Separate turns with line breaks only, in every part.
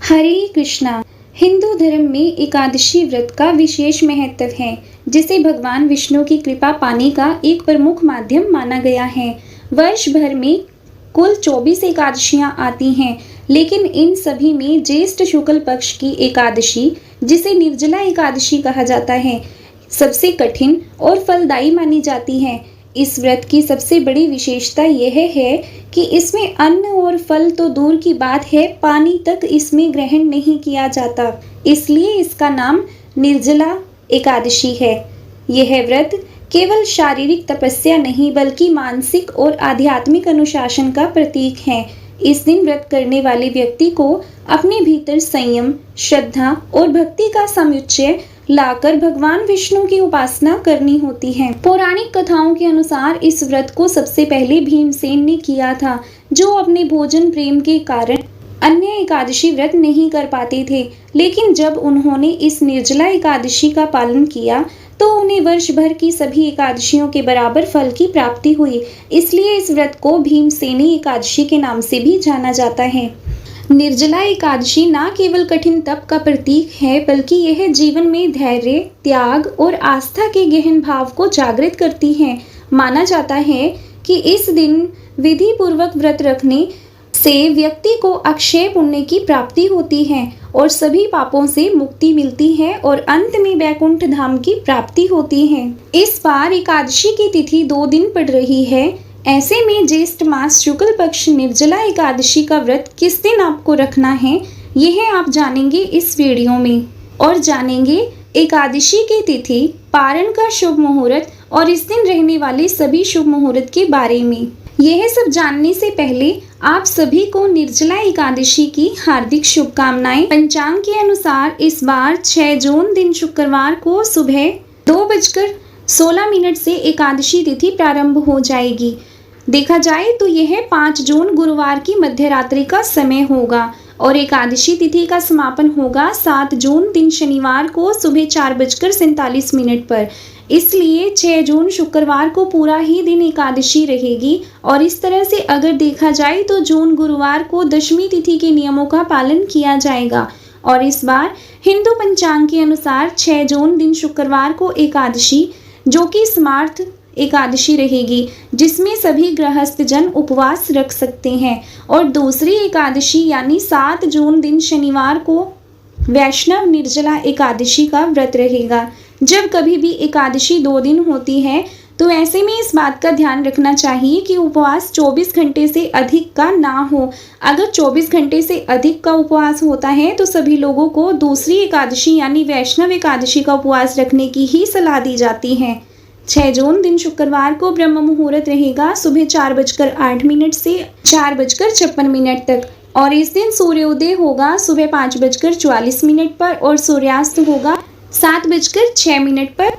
हरे कृष्णा। हिंदू धर्म में एकादशी व्रत का विशेष महत्व है, जिसे भगवान विष्णु की कृपा पाने का एक प्रमुख माध्यम माना गया है। वर्ष भर में कुल 24 एकादशियां आती हैं, लेकिन इन सभी में ज्येष्ठ शुक्ल पक्ष की एकादशी, जिसे निर्जला एकादशी कहा जाता है, सबसे कठिन और फलदायी मानी जाती है। इस व्रत की सबसे बड़ी विशेषता यह है कि इसमें अन्न और फल तो दूर की बात है, पानी तक इसमें ग्रहण नहीं किया जाता, इसलिए इसका नाम निर्जला एकादशी है। यह व्रत केवल शारीरिक तपस्या नहीं, बल्कि मानसिक और आध्यात्मिक अनुशासन का प्रतीक है। इस दिन व्रत करने वाले व्यक्ति को अपने भीतर संयम, श्रद्धा और भक्ति का समुच्चय लाकर भगवान विष्णु की उपासना करनी होती है। पौराणिक कथाओं के अनुसार इस व्रत को सबसे पहले भीमसेन ने किया था, जो अपने भोजन प्रेम के कारण अन्य एकादशी व्रत नहीं कर पाते थे। लेकिन जब उन्होंने इस निर्जला एकादशी का पालन किया तो उन्हें वर्ष भर की सभी एकादशियों के बराबर फल की प्राप्ति हुई। इसलिए इस व्रत को भीमसेनी एकादशी के नाम से भी जाना जाता है। निर्जला एकादशी न केवल कठिन तप का प्रतीक है, बल्कि यह जीवन में धैर्य, त्याग और आस्था के गहन भाव को जागृत करती है। माना जाता है कि इस दिन विधि पूर्वक व्रत रखने से व्यक्ति को अक्षय पुण्य की प्राप्ति होती है और सभी पापों से मुक्ति मिलती है और अंत में वैकुंठ धाम की प्राप्ति होती है। इस बार एकादशी की तिथि 2 दिन पड़ रही है। ऐसे में ज्येष्ठ मास शुक्ल पक्ष निर्जला एकादशी का व्रत किस दिन आपको रखना है, यह आप जानेंगे इस वीडियो में। और जानेंगे एकादशी की तिथि, पारण का शुभ मुहूर्त और इस दिन रहने वाले सभी शुभ मुहूर्त के बारे में। यह सब जानने से पहले आप सभी को निर्जला एकादशी की हार्दिक शुभकामनाएं। पंचांग के अनुसार इस बार 6 जून दिन शुक्रवार को सुबह 2:16 से एकादशी तिथि प्रारंभ हो जाएगी। देखा जाए तो यह 5 जून गुरुवार की मध्यरात्रि का समय होगा और एकादशी तिथि का समापन होगा 7 जून दिन शनिवार को सुबह 4:47 पर। इसलिए 6 जून शुक्रवार को पूरा ही दिन एकादशी रहेगी। और इस तरह से अगर देखा जाए तो जून गुरुवार को दशमी तिथि के नियमों का पालन किया जाएगा। और इस बार हिंदू पंचांग के अनुसार 6 जून दिन शुक्रवार को एकादशी, जो कि स्मार्त एकादशी रहेगी, जिसमें सभी गृहस्थ जन उपवास रख सकते हैं। और दूसरी एकादशी यानी 7 जून दिन शनिवार को वैष्णव निर्जला एकादशी का व्रत रहेगा। जब कभी भी एकादशी 2 दिन होती है तो ऐसे में इस बात का ध्यान रखना चाहिए कि उपवास 24 घंटे से अधिक का ना हो। अगर 24 घंटे से अधिक का उपवास होता है तो सभी लोगों को दूसरी एकादशी यानी वैष्णव एकादशी का उपवास रखने की ही सलाह दी जाती है। 6 जून दिन शुक्रवार को ब्रह्म मुहूर्त रहेगा सुबह 4:08 से 4:56 तक और इस दिन सूर्योदय होगा सुबह 5:44 पर और सूर्यास्त होगा 7:06 पर।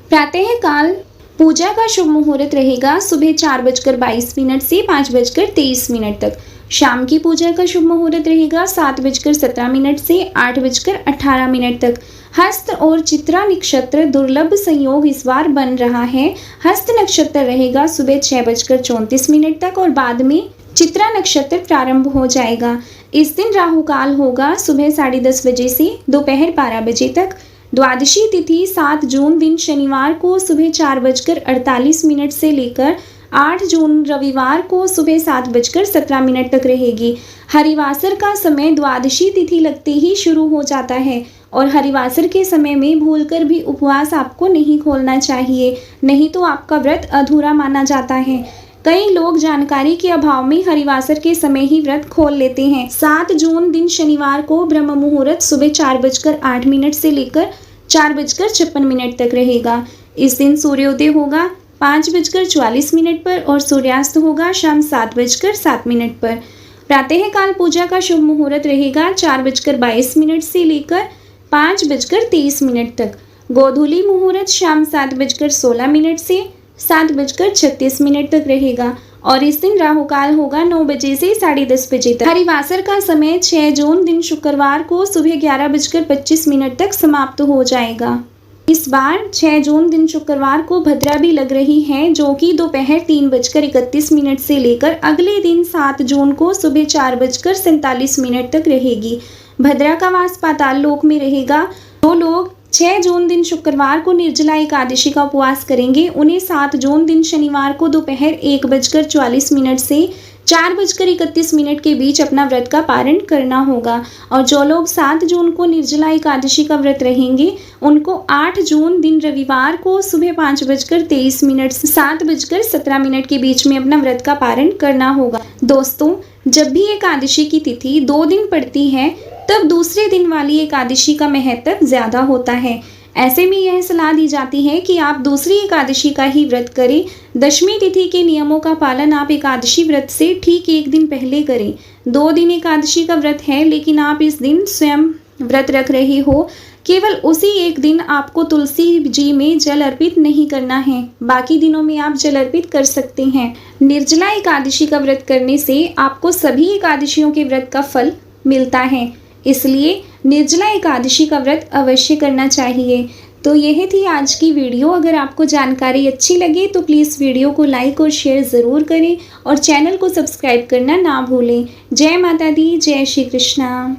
प्रातः काल पूजा का शुभ मुहूर्त रहेगा सुबह 4:22 से 5:23 तक। शाम की पूजा का शुभ मुहूर्त रहेगा 7:17 से 8:18 तक। हस्त और चित्रा नक्षत्र दुर्लभ संयोग इस बार बन रहा है। हस्त नक्षत्र रहेगा सुबह 6:34 तक और बाद में चित्रा नक्षत्र प्रारंभ हो जाएगा। इस दिन राहु काल होगा सुबह 10:30 बजे से दोपहर 12 बजे तक। द्वादशी तिथि 7 जून दिन शनिवार को सुबह 4:48 से लेकर 8 जून रविवार को सुबह 7:17 तक रहेगी। हरिवासर का समय द्वादशी तिथि लगते ही शुरू हो जाता है और हरिवासर के समय में भूलकर भी उपवास आपको नहीं खोलना चाहिए, नहीं तो आपका व्रत अधूरा माना जाता है। कई लोग जानकारी के अभाव में हरिवासर के समय ही व्रत खोल लेते हैं। 7 जून दिन शनिवार को ब्रह्म मुहूर्त सुबह 4:08 से लेकर 4:56 तक रहेगा। इस दिन सूर्योदय होगा 5:44 पर और सूर्यास्त होगा शाम 7:07 पर। प्रातः काल पूजा का शुभ मुहूर्त रहेगा 4:22 से लेकर 5:23 तक। गोधूली मुहूर्त शाम 7:16 से 7:36 तक रहेगा और इस दिन राहु काल होगा 9 बजे से 10:30 बजे तक। हरिवासर का समय 6 जून दिन शुक्रवार को सुबह 11:25 तक समाप्त हो जाएगा। इस बार 6 जून दिन शुक्रवार को भद्रा भी लग रही है, जो कि दोपहर 3:31 से लेकर अगले दिन 7 जून को सुबह 4:47 तक रहेगी। भद्रा का वास पाताल लोक में रहेगा। जो लोग 6 जून दिन शुक्रवार को निर्जला एकादशी का उपवास करेंगे, उन्हें 7 जून दिन शनिवार को दोपहर 1:44 से 4:31 के बीच अपना व्रत का पारण करना होगा। और जो लोग 7 जून को निर्जला एकादशी का व्रत रहेंगे, उनको 8 जून दिन रविवार को सुबह 5:23 से 7:17 के बीच में अपना व्रत का पारण करना होगा। दोस्तों, जब भी एकादशी की तिथि 2 दिन पड़ती है, तब दूसरे दिन वाली एकादशी का महत्व ज़्यादा होता है। ऐसे में यह सलाह दी जाती है कि आप दूसरी एकादशी का ही व्रत करें। दशमी तिथि के नियमों का पालन आप एकादशी व्रत से ठीक 1 दिन पहले करें। 2 दिन एकादशी का व्रत है, लेकिन आप इस दिन स्वयं व्रत रख रहे हो। केवल उसी एक दिन आपको तुलसी जी में जल अर्पित नहीं करना है, बाकी दिनों में आप जल अर्पित कर सकते हैं। निर्जला एकादशी का व्रत करने से आपको सभी एकादशियों के व्रत का फल मिलता है, इसलिए निर्जला एकादशी का व्रत अवश्य करना चाहिए। तो यह थी आज की वीडियो। अगर आपको जानकारी अच्छी लगे तो प्लीज़ वीडियो को लाइक और शेयर ज़रूर करें और चैनल को सब्सक्राइब करना ना भूलें। जय माता दी, जय श्री कृष्णा।